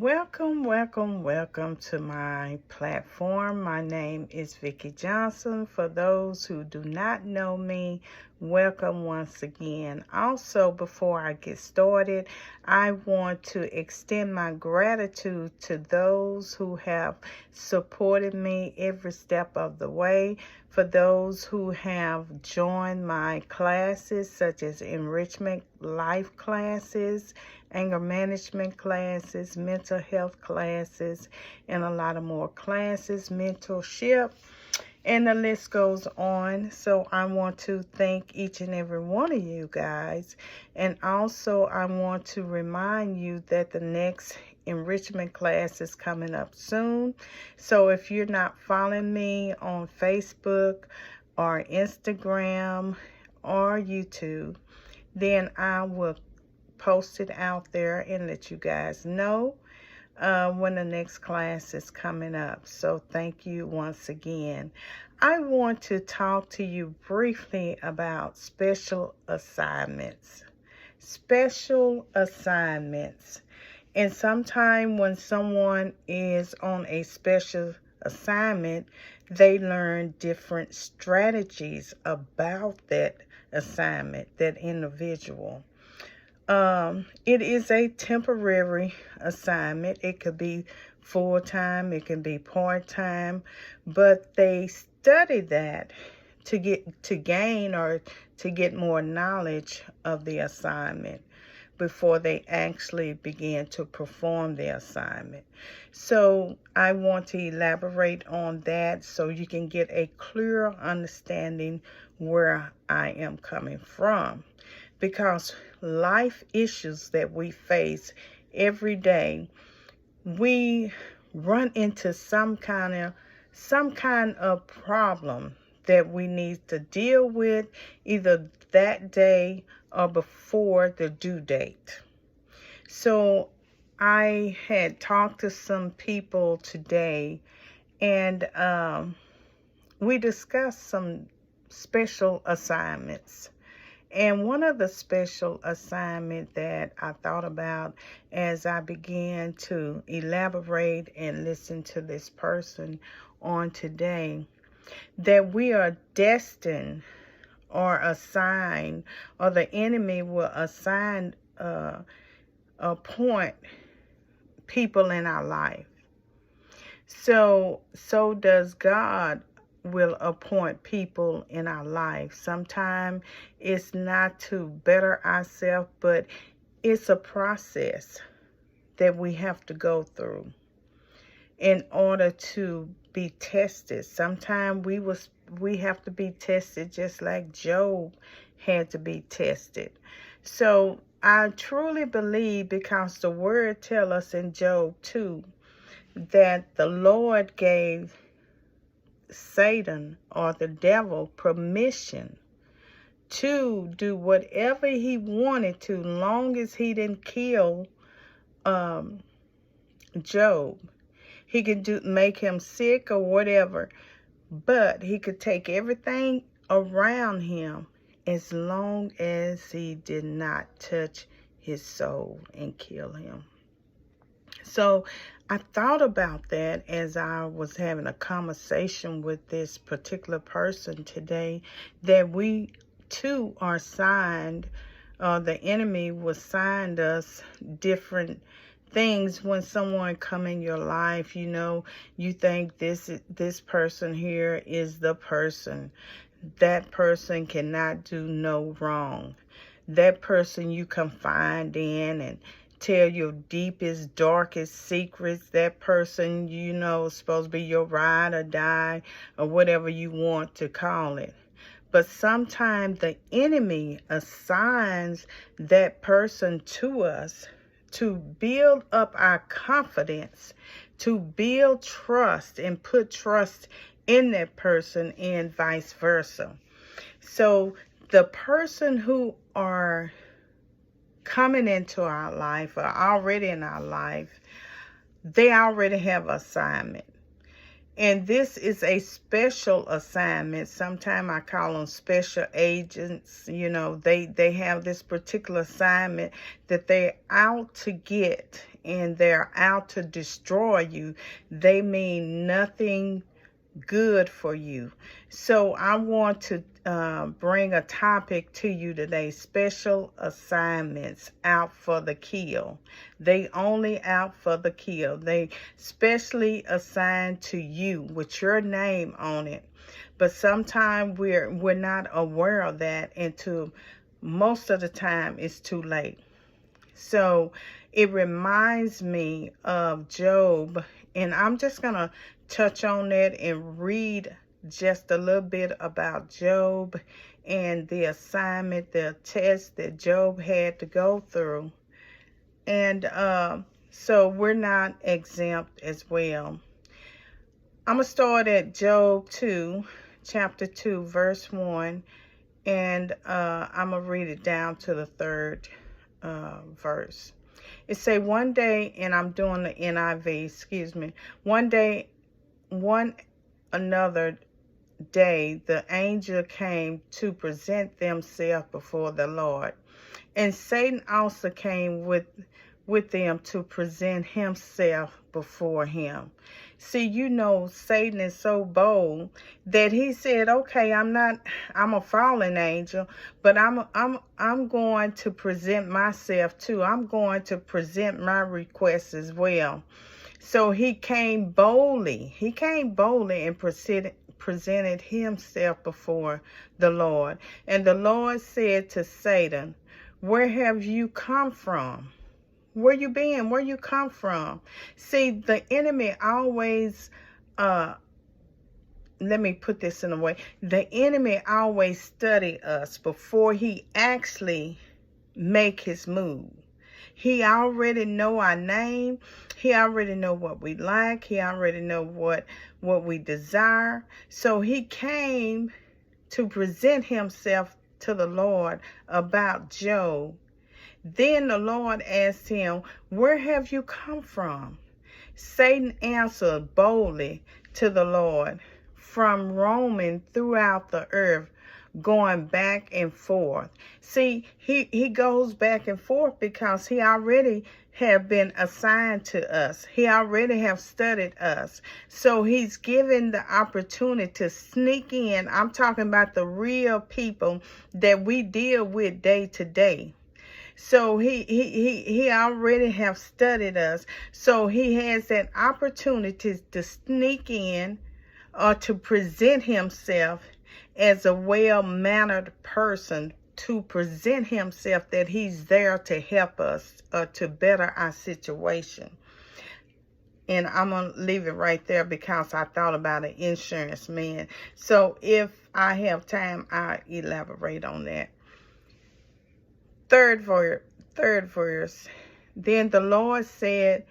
Welcome to my platform. My name is Vicki Johnson. For those who do not know me, welcome once again. Also, before I get started, I want to extend my gratitude to those who have supported me every step of the way. For those who have joined my classes, such as enrichment life classes, anger management classes, mental health classes, and a lot of more classes, mentorship, and the list goes on. So I want to thank each and every one of you guys. And also I want to remind you that the next enrichment class is coming up soon. So if you're not following me on Facebook or Instagram or YouTube, then I will post it out there and let you guys know when the next class is coming up. So thank you once again. I want to talk to you briefly about special assignments. Special assignments. And sometime when someone is on a special assignment, they learn different strategies about that assignment, that individual. It is a temporary assignment. It could be full-time, it can be part-time, but they study that to gain or to get more knowledge of the assignment before they actually begin to perform the assignment. So I want to elaborate on that so you can get a clearer understanding where I am coming from. Because life issues that we face every day, we run into some kind of problem that we need to deal with either that day or before the due date. So I had talked to some people today, and we discussed some special assignments. And one of the special assignments that I thought about as I began to elaborate and listen to this person on today, that we are destined or assigned, or the enemy will assign, appoint people in our life. So does God will appoint people in our life. Sometimes it's not to better ourselves, but it's a process that we have to go through in order to be tested. Sometimes we have to be tested just like Job had to be tested. So I truly believe, because the word tells us in Job 2 that the Lord gave Satan or the devil permission to do whatever he wanted to, long as he didn't kill Job. He could make him sick or whatever, but he could take everything around him as long as he did not touch his soul and kill him. So I thought about that as I was having a conversation with this particular person today, that we too are signed, the enemy will sign us different things. When someone come in your life, you think this person here is the person. That person cannot do no wrong. That person you confide in and tell your deepest, darkest secrets. That person, is supposed to be your ride or die, or whatever you want to call it. But sometimes the enemy assigns that person to us to build up our confidence, to build trust and put trust in that person, and vice versa. So the person who are coming into our life or already in our life, they already have assignment. And this is a special assignment. Sometimes I call them special agents. They have this particular assignment that they're out to get and they're out to destroy you, they mean nothing good for you. So I want to bring a topic to you today: special assignments out for the kill. They only out for the kill. They specially assigned to you with your name on it. But sometimes we're not aware of that until most of the time it's too late. So it reminds me of Job, and I'm just going to touch on that and read just a little bit about Job and the assignment, the test that Job had to go through. And so we're not exempt as well. I'm going to start at Job 2, chapter 2, verse 1, and I'm going to read it down to the third verse. It say, one day, and I'm doing the NIV, excuse me. One another day, the angel came to present themselves before the Lord. And Satan also came with them to present himself before him. See, you know, Satan is so bold that he said, okay, I'm a fallen angel, but I'm going to present myself too. I'm going to present my requests as well. So he came boldly and presented himself before the Lord. And the Lord said to Satan, where have you come from? Where you been? Where you come from? See, the enemy always, let me put this in a way. The enemy always study us before he actually make his move. He already know our name. He already know what we like. He already know what we desire. So he came to present himself to the Lord about Job. Then the Lord asked him, where have you come from? Satan answered boldly to the Lord, from roaming throughout the earth, going back and forth. See, he goes back and forth because he already have been assigned to us. He already have studied us. So he's given the opportunity to sneak in. I'm talking about the real people that we deal with day to day. So he already have studied us. So he has that opportunity to sneak in or to present himself as a well-mannered person, to present himself that he's there to help us or to better our situation. And I'm going to leave it right there because I thought about an insurance man. So if I have time, I'll elaborate on that. Third verse. Then the Lord said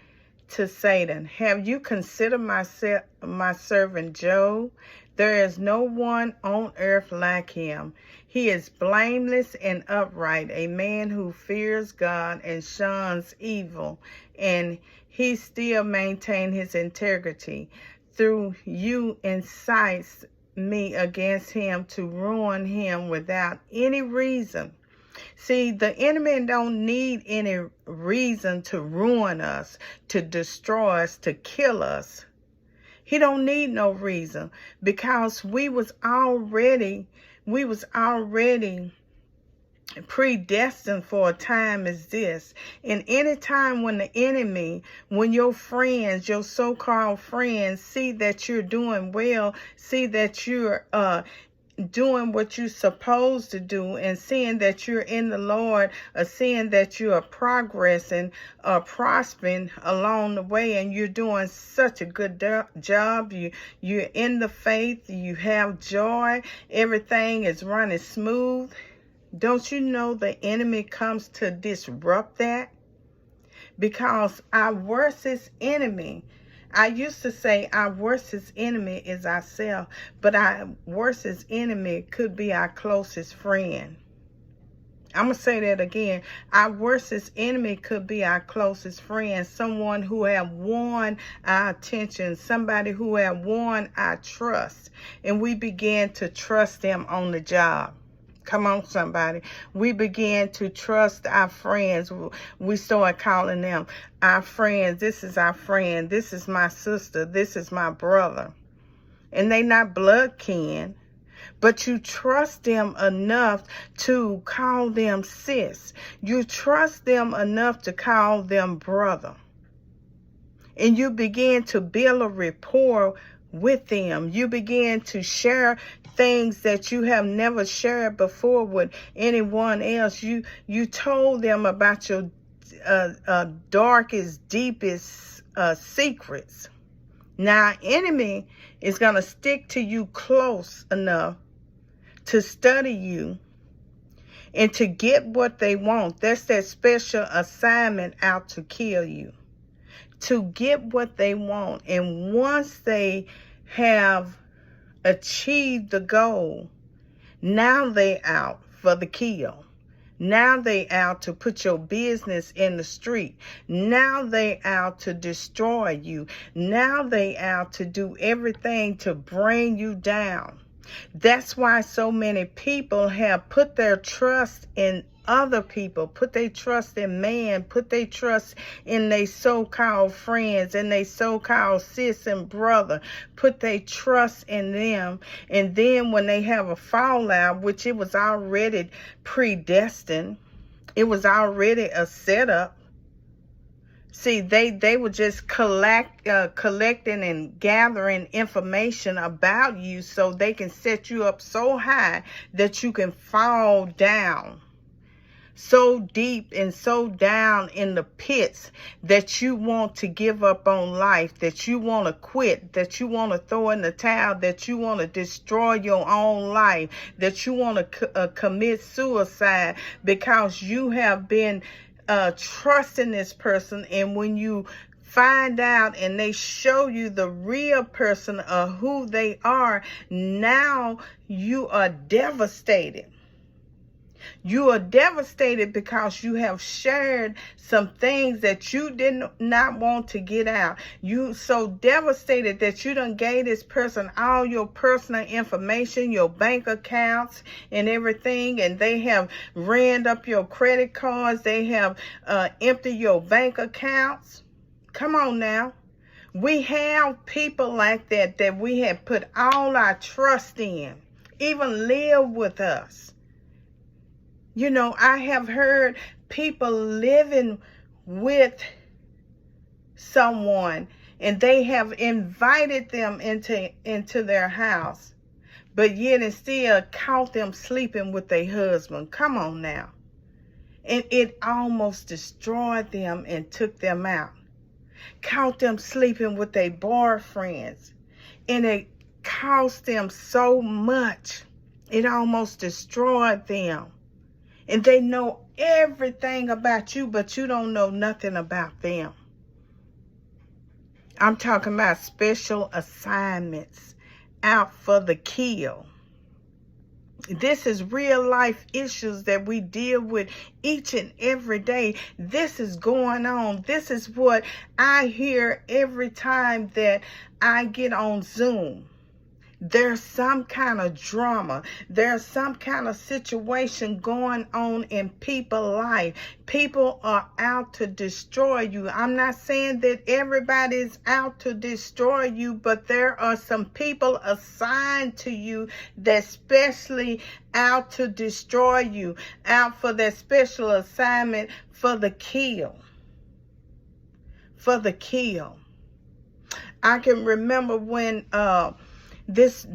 to Satan, have you considered my servant Job? There is no one on earth like him. He is blameless and upright, a man who fears God and shuns evil, and he still maintains his integrity. Through you incites me against him to ruin him without any reason. See, the enemy don't need any reason to ruin us, to destroy us, to kill us. He don't need no reason, because we was already predestined for a time as this. And any time when the enemy, when your friends, your so-called friends, see that you're doing well, see that you're doing what you're supposed to do, and seeing that you're in the Lord, or seeing that you are progressing or prospering along the way, and you're doing such a good job, you're in the faith, you have joy, everything is running smooth. Don't you know the enemy comes to disrupt that? Because our worstest enemy, I used to say our worstest enemy is ourselves, but our worstest enemy could be our closest friend. I'm going to say that again. Our worstest enemy could be our closest friend, someone who have won our attention, somebody who have won our trust, and we began to trust them on the job. Come on, somebody. We began to trust our friends. We started calling them our friends. This is our friend. This is my sister. This is my brother. And they not blood kin, but you trust them enough to call them sis. You trust them enough to call them brother. And you begin to build a rapport with them. You begin to share things that you have never shared before with anyone else. You told them about your darkest, deepest secrets. Now, enemy is going to stick to you close enough to study you and to get what they want. That's that special assignment out to kill you. To get what they want. And once they have achieved the goal, now they out for the kill. Now they out to put your business in the street. Now they out to destroy you. Now they out to do everything to bring you down. That's why so many people have put their trust in other people, put their trust in man, put their trust in their so-called friends and their so-called sis and brother, put their trust in them. And then when they have a fallout, which it was already predestined, it was already a setup. See, they were just collecting and gathering information about you so they can set you up so high that you can fall down. So deep and so down in the pits that you want to give up on life, that you want to quit, that you want to throw in the towel, that you want to destroy your own life, that you want to commit suicide because you have been trusting this person. And when you find out and they show you the real person of who they are, now you are devastated. You are devastated because you have shared some things that you did not want to get out. You so devastated that you done gave this person all your personal information, your bank accounts and everything, and they have ran up your credit cards. They have emptied your bank accounts. Come on now. We have people like that we have put all our trust in, even live with us. You know, I have heard people living with someone and they have invited them into their house, but yet and still caught them sleeping with their husband. Come on now. And it almost destroyed them and took them out. Caught them sleeping with their boyfriends. And it cost them so much. It almost destroyed them. And they know everything about you, but you don't know nothing about them. I'm talking about special assignments out for the kill. This is real life issues that we deal with each and every day. This is going on. This is what I hear every time that I get on Zoom. There's some kind of drama. There's some kind of situation going on in people's life. People are out to destroy you. I'm not saying that everybody's out to destroy you, but there are some people assigned to you that specially out to destroy you, out for that special assignment for the kill. For the kill. I can remember when this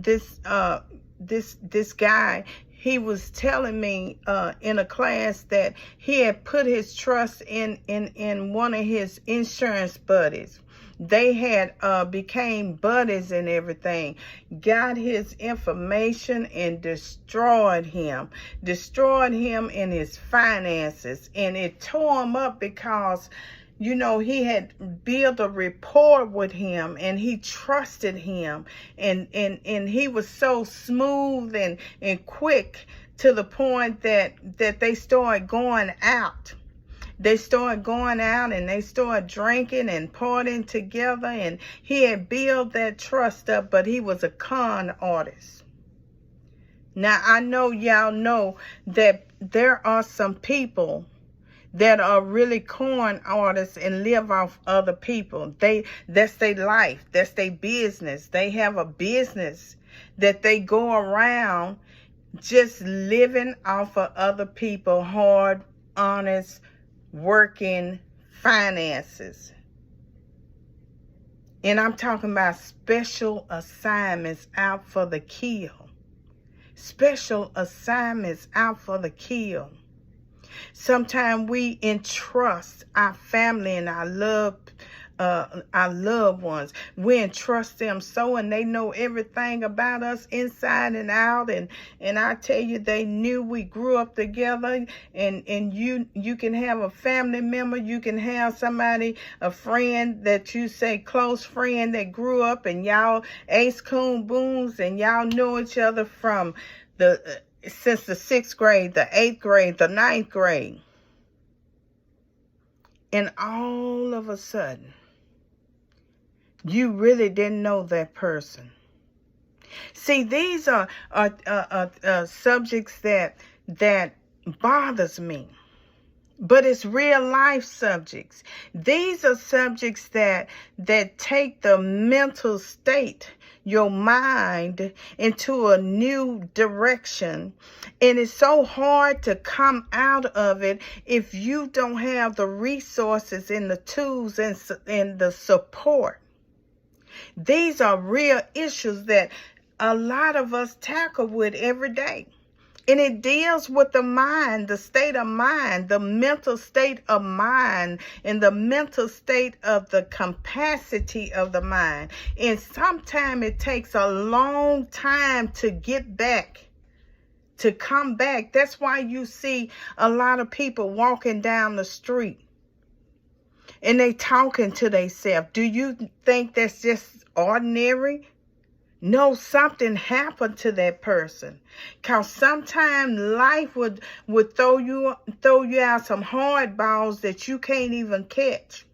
guy, he was telling me in a class that he had put his trust in one of his insurance buddies. They had became buddies and everything, got his information and destroyed him in his finances, and it tore him up because, you know, he had built a rapport with him and he trusted him, and he was so smooth and quick to the point that they started going out. They started going out and they started drinking and partying together, and he had built that trust up, but he was a con artist. Now, I know y'all know that there are some people that are really corn artists and live off other people. That's their life. That's their business. They have a business that they go around just living off of other people, hard, honest, working finances. And I'm talking about special assignments out for the kill. Special assignments out for the kill. Sometimes we entrust our family and our loved ones. We entrust them so, and they know everything about us inside and out. And I tell you, they knew we grew up together. And you can have a family member, you can have somebody, a friend that you say close friend that grew up, and y'all ace coon boons, and y'all know each other from since the 6th grade, the 8th grade, the 9th grade. And all of a sudden, you really didn't know that person. See, these are subjects that bothers me. But it's real life subjects. These are subjects that take the mental state, your mind, into a new direction. And it's so hard to come out of it if you don't have the resources and the tools and the support. These are real issues that a lot of us tackle with every day. And it deals with the mind, the state of mind, the mental state of mind, and the mental state of the capacity of the mind. And sometimes it takes a long time to get back, to come back. That's why you see a lot of people walking down the street and they talking to themselves. Do you think that's just ordinary? No, something happened to that person. Because sometimes life would throw you out some hard balls that you can't even catch.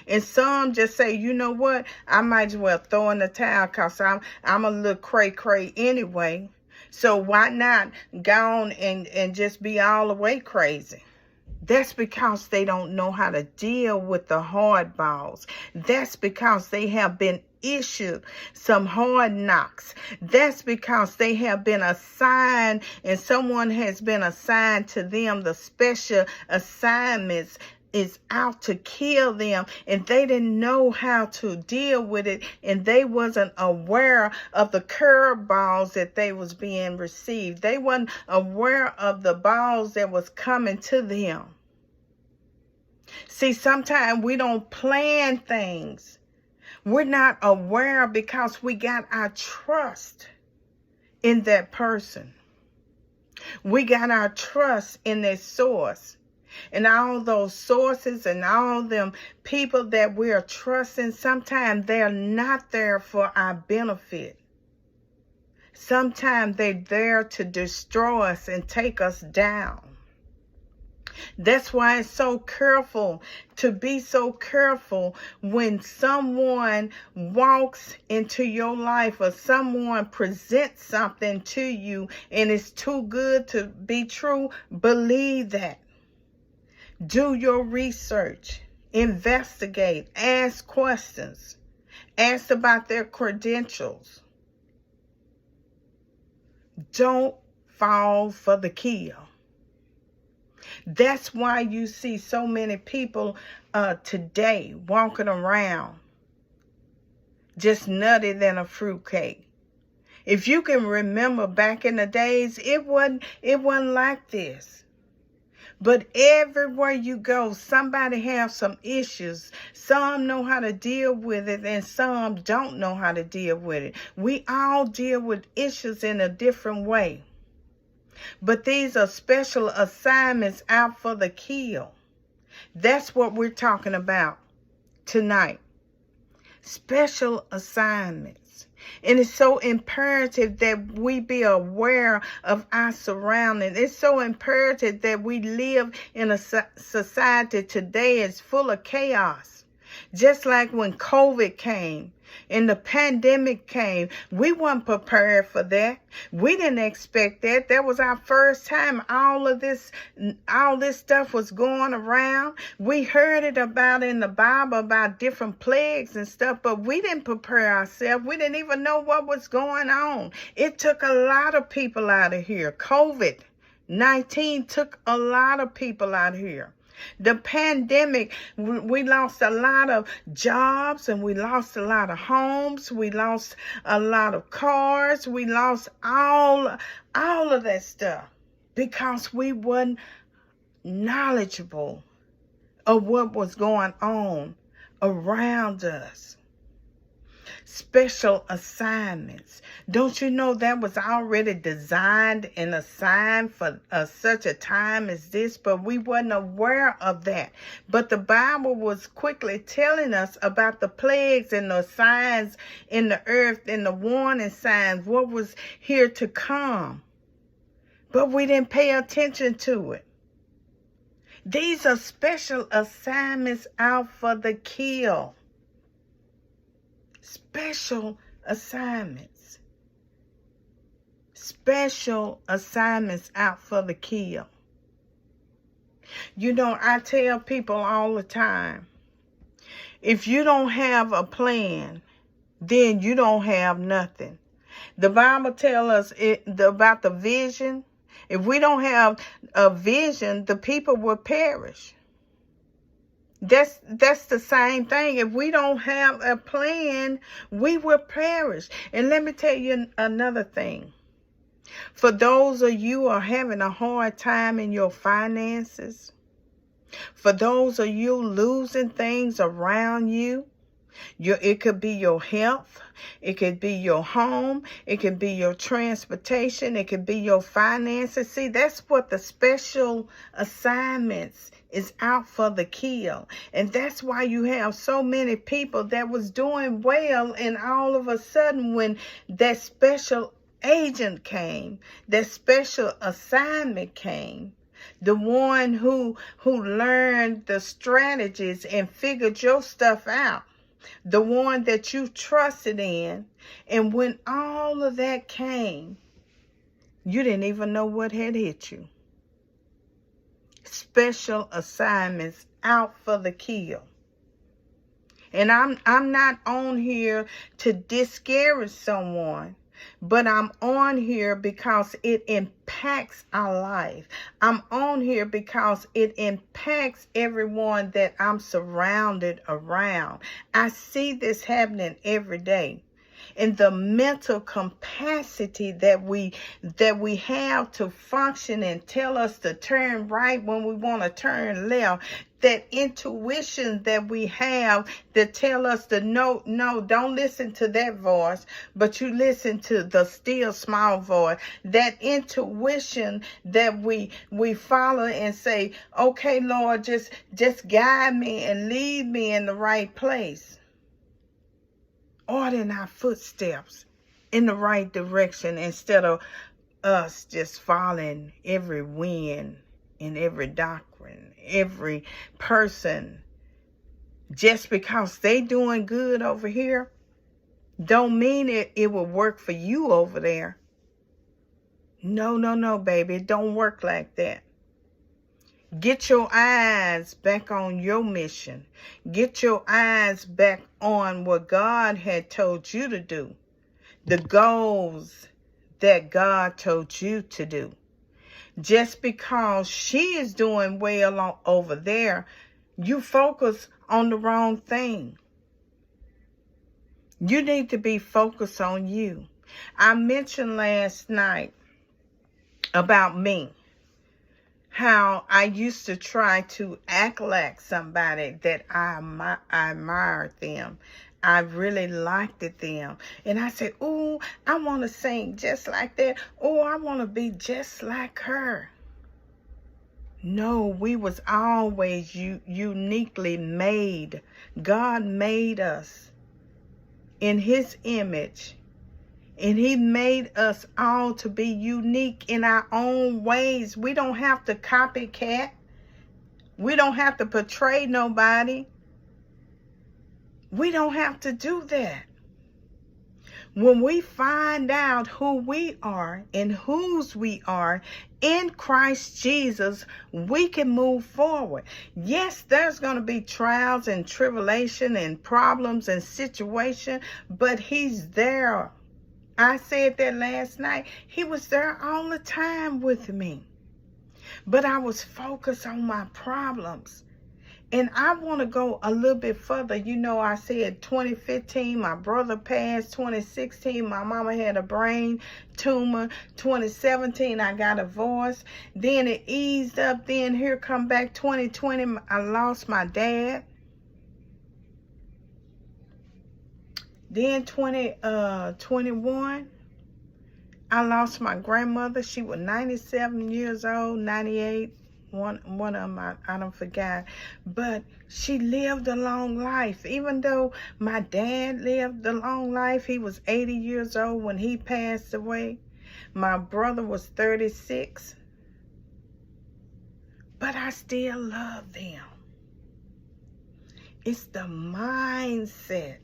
And some just say, you know what, I might as well throw in the towel because I'm a little cray-cray anyway. So why not go on and just be all the way crazy? That's because they don't know how to deal with the hard balls. That's because they have been issued some hard knocks. That's because they have been assigned, and someone has been assigned to them the special assignments is out to kill them, and they didn't know how to deal with it, and they wasn't aware of the curveballs that they was being received. They wasn't aware of the balls that was coming to them. See, sometimes we don't plan things. We're not aware because we got our trust in that person. We got our trust in their source. And all those sources and all them people that we are trusting, sometimes they're not there for our benefit. Sometimes they're there to destroy us and take us down. That's why it's so careful, to be so careful when someone walks into your life or someone presents something to you and it's too good to be true. Believe that. Do your research, investigate, ask questions, ask about their credentials. Don't fall for the kill. That's why you see so many people today walking around just nutty than a fruitcake. If you can remember back in the days, it wasn't like this. But everywhere you go, somebody has some issues. Some know how to deal with it and some don't know how to deal with it. We all deal with issues in a different way. But these are special assignments out for the kill. That's what we're talking about tonight. Special assignments. And it's so imperative that we be aware of our surroundings. It's so imperative that we live in a society today is full of chaos. Just like when COVID came, And the pandemic came. We weren't prepared for that. We didn't expect that. That was our first time all this stuff was going around. We heard it about in the Bible about different plagues and stuff, but we didn't prepare ourselves. We didn't even know what was going on. It took a lot of people out of here. COVID-19 took a lot of people out of here. The pandemic, we lost a lot of jobs, and we lost a lot of homes. We lost a lot of cars. We lost all of that stuff because we weren't knowledgeable of what was going on around us. Special assignments. Don't you know that was already designed and assigned for such a time as this? But we weren't aware of that. But the Bible was quickly telling us about the plagues and the signs in the earth and the warning signs, what was here to come. But we didn't pay attention to it. These are special assignments out for the kill. Special assignments. Special assignments out for the kill. You know, I tell people all the time, if you don't have a plan, then you don't have nothing. The Bible tells us about the vision. If we don't have a vision, the people will perish. That's the same thing. If we don't have a plan, we will perish. And let me tell you another thing. For those of you who are having a hard time in your finances, for those of you losing things around you, it could be your health, it could be your home, it could be your transportation, it could be your finances. See, that's what the special assignments is out for the kill. And that's why you have so many people that was doing well, and all of a sudden when that special agent came, that special assignment came, the one who learned the strategies and figured your stuff out, the one that you trusted in, and when all of that came, you didn't even know what had hit you. Special assignments out for the kill. And I'm not on here to discourage someone, but I'm on here because it impacts our life. I'm on here because it impacts everyone that I'm surrounded around. I see this happening every day. And the mental capacity that we have to function and tell us to turn right when we want to turn left, that intuition that we have that tell us to no, don't listen to that voice, but you listen to the still small voice, that intuition that we follow and say, okay, Lord, just guide me and lead me in the right place. Ordering our footsteps in the right direction instead of us just following every wind and every doctrine, every person. Just because they doing good over here don't mean it will work for you over there. No, baby. It don't work like that. Get your eyes back on your mission. Get your eyes back on what God had told you to do. The goals that God told you to do. Just because she is doing well over there, you focus on the wrong thing. You need to be focused on you. I mentioned last night about me. How I used to try to act like somebody that I admired them. I really liked them. And I said, oh, I want to sing just like that. Oh, I want to be just like her. No, we was always uniquely made. God made us in his image. And he made us all to be unique in our own ways. We don't have to copycat. We don't have to portray nobody. We don't have to do that. When we find out who we are and whose we are in Christ Jesus, we can move forward. Yes, there's going to be trials and tribulation and problems and situation, but he's there. I said that last night. He was there all the time with me. But I was focused on my problems. And I want to go a little bit further. You know, I said 2015, my brother passed. 2016, my mama had a brain tumor. 2017, I got a divorce. Then it eased up. Then here come back 2020, I lost my dad. Then 2021, I lost my grandmother. She was 97 years old, 98. One of them, I don't forget. But she lived a long life. Even though my dad lived a long life, he was 80 years old when he passed away. My brother was 36. But I still love them. It's the mindset.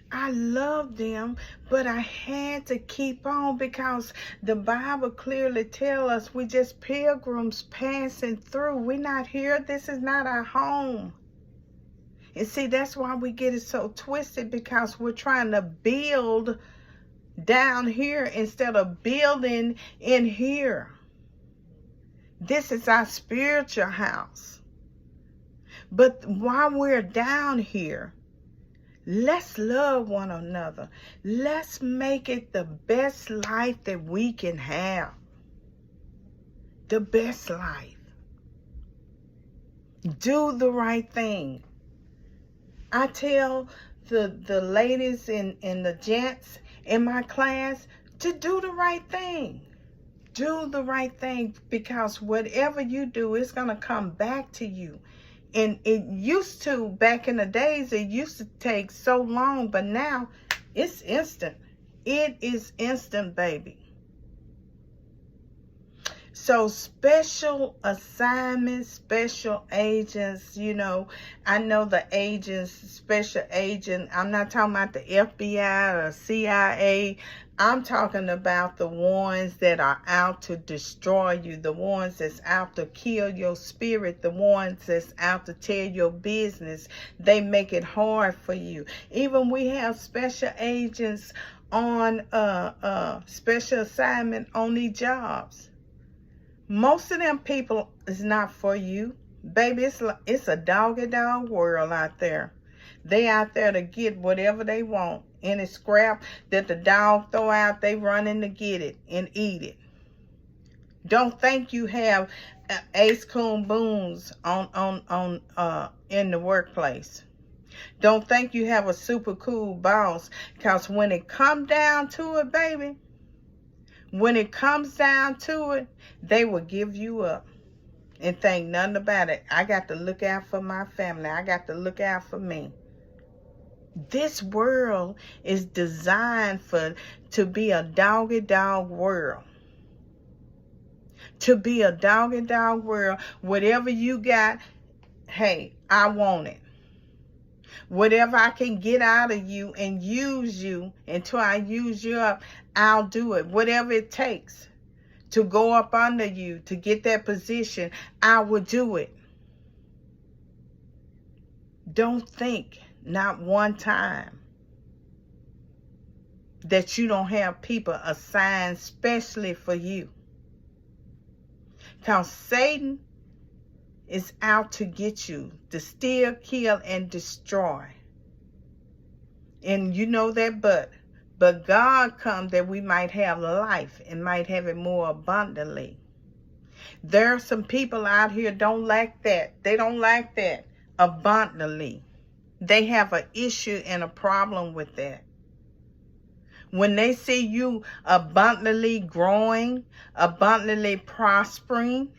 I love them, but I had to keep on because the Bible clearly tells us we just pilgrims passing through. We're not here. This is not our home. And see, that's why we get it so twisted, because we're trying to build down here instead of building in here. This is our spiritual house. But while we're down here, let's love one another. Let's make it the best life that we can have. The best life. Do the right thing. I tell the ladies and the gents in my class to do the right thing. Do the right thing, because whatever you do, it's going to come back to you. And it used to, back in the days, it used to take so long, but now it's instant. It is instant, baby. So special assignments, special agents, you know, I know the agents, special agent, I'm not talking about the FBI or CIA. I'm talking about the ones that are out to destroy you, the ones that's out to kill your spirit, the ones that's out to tear your business. They make it hard for you. Even we have special agents on special assignment on these jobs. Most of them people is not for you. Baby, it's a dog-eat-dog world out there. They out there to get whatever they want. Any scrap that the dog throw out, they running to get it and eat it. Don't think you have ace coon boons in the workplace. Don't think you have a super cool boss, because when it comes down to it, baby, when it comes down to it, they will give you up and think nothing about it. I got to look out for my family. I got to look out for me. This world is designed to be a dog-eat-dog world. To be a dog-eat-dog world. Whatever you got, hey, I want it. Whatever I can get out of you and use you until I use you up, I'll do it. Whatever it takes to go up under you, to get that position, I will do it. Don't think, not one time, that you don't have people assigned specially for you. Because Satan is out to get you, to steal, kill, and destroy. And you know that, but God come that we might have life and might have it more abundantly. There are some people out here don't like that. They don't like that abundantly. They have an issue and a problem with that. When they see you abundantly growing, abundantly prospering,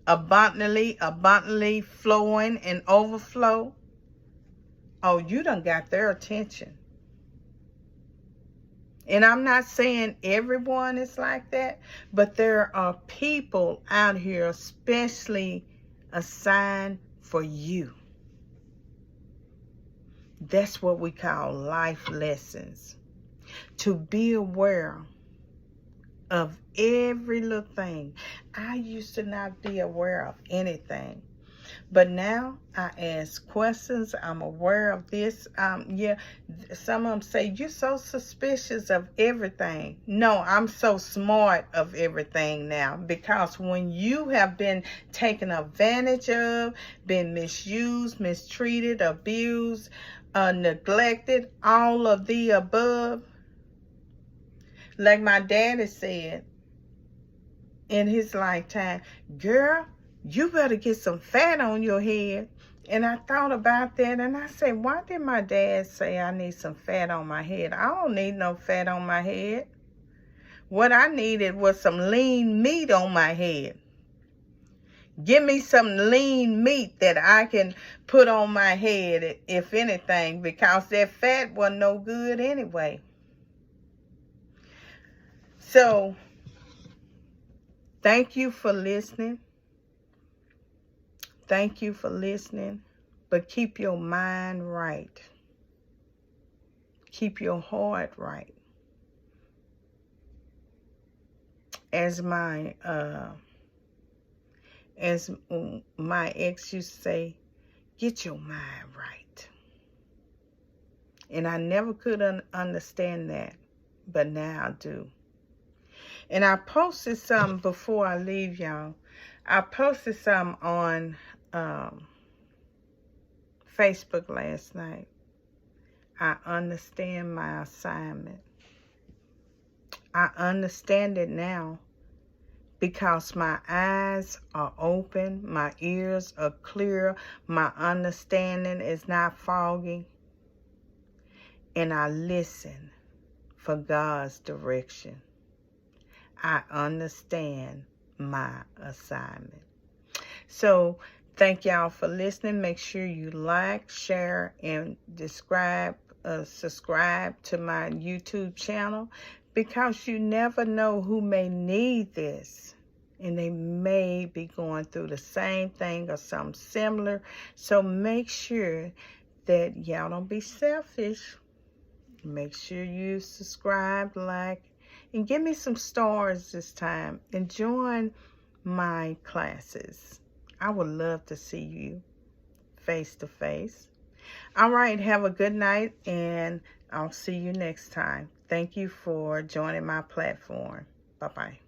abundantly flowing and overflow, oh, you done got their attention. And I'm not saying everyone is like that, but there are people out here especially assigned for you. That's what we call life lessons. to be aware of every little thing. I used to not be aware of anything. But now I ask questions. I'm aware of this. Yeah, some of them say, you're so suspicious of everything. No, I'm so smart of everything now. Because when you have been taken advantage of, been misused, mistreated, abused, neglected, all of the above, like my daddy said in his lifetime, girl, you better get some fat on your head. And I thought about that, and I said, why did my dad say I need some fat on my head? I don't need no fat on my head. What I needed was some lean meat on my head. Give me some lean meat that I can put on my head, if anything, because that fat wasn't no good anyway. So, thank you for listening. Thank you for listening. But keep your mind right. Keep your heart right. As my ex used to say, get your mind right. And I never could understand that, but now I do. And I posted something before I leave, y'all. I posted something on Facebook last night. I understand my assignment. I understand it now because my eyes are open, my ears are clear, my understanding is not foggy, and I listen for God's direction. I understand my assignment. So, thank y'all for listening. Make sure you like, share, and subscribe to my YouTube channel, because you never know who may need this. And they may be going through the same thing or something similar. So make sure that y'all don't be selfish. Make sure you subscribe, like, and give me some stars this time. And join my classes. I would love to see you face to face. All right, have a good night, and I'll see you next time. Thank you for joining my platform. Bye-bye.